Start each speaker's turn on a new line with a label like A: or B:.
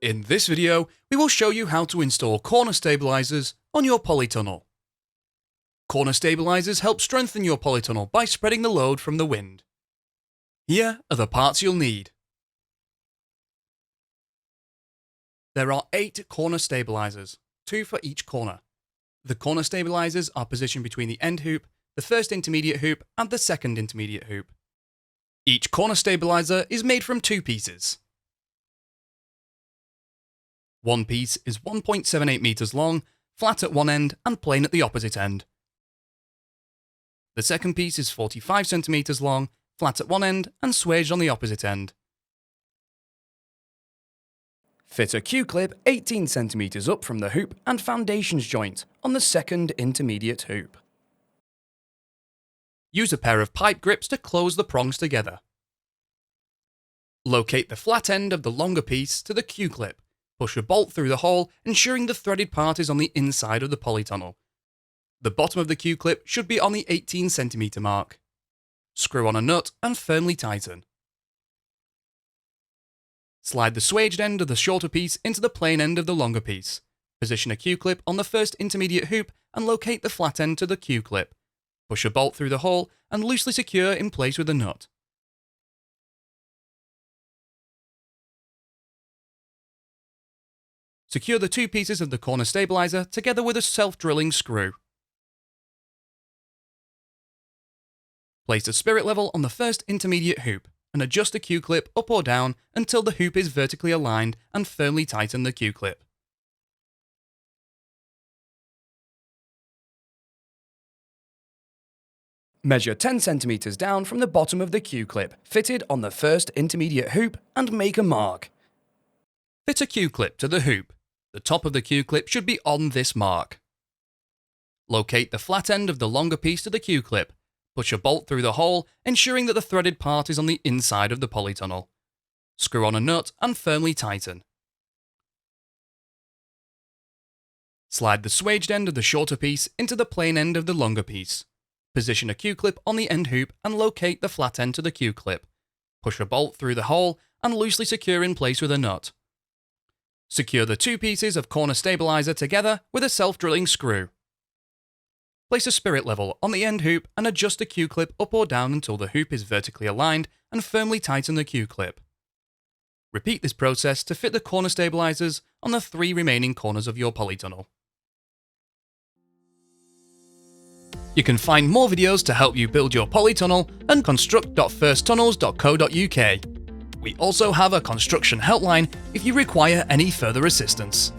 A: In this video, we will show you how to install corner stabilisers on your polytunnel. Corner stabilisers help strengthen your polytunnel by spreading the load from the wind. Here are the parts you'll need. There are 8 corner stabilisers, 2 for each corner. The corner stabilisers are positioned between the end hoop, the first intermediate hoop, and the second intermediate hoop. Each corner stabiliser is made from 2 pieces. One piece is 1.78 meters long, flat at one end and plain at the opposite end. The second piece is 45 centimeters long, flat at one end and swaged on the opposite end. Fit a Q-clip 18 centimeters up from the hoop and foundations joint on the second intermediate hoop. Use a pair of pipe grips to close the prongs together. Locate the flat end of the longer piece to the Q-clip. Push a bolt through the hole, ensuring the threaded part is on the inside of the polytunnel. The bottom of the Q-clip should be on the 18 centimeter mark. Screw on a nut and firmly tighten. Slide the swaged end of the shorter piece into the plain end of the longer piece. Position a Q-clip on the first intermediate hoop and locate the flat end to the Q-clip. Push a bolt through the hole and loosely secure in place with a nut. Secure the 2 pieces of the corner stabiliser together with a self-drilling screw. Place a spirit level on the first intermediate hoop and adjust the Q-clip up or down until the hoop is vertically aligned and firmly tighten the Q-clip. Measure 10 centimeters down from the bottom of the Q-clip fitted on the first intermediate hoop and make a mark. Fit a Q-clip to the hoop. The top of the Q-clip should be on this mark. Locate the flat end of the longer piece to the Q-clip. Push a bolt through the hole, ensuring that the threaded part is on the inside of the polytunnel. Screw on a nut and firmly tighten. Slide the swaged end of the shorter piece into the plain end of the longer piece. Position a Q-clip on the end hoop and locate the flat end to the Q-clip. Push a bolt through the hole and loosely secure in place with a nut. Secure the 2 pieces of corner stabiliser together with a self-drilling screw. Place a spirit level on the end hoop and adjust the Q-clip up or down until the hoop is vertically aligned and firmly tighten the Q-clip. Repeat this process to fit the corner stabilisers on the 3 remaining corners of your polytunnel. You can find more videos to help you build your polytunnel at construct.firsttunnels.co.uk. We also have a construction helpline if you require any further assistance.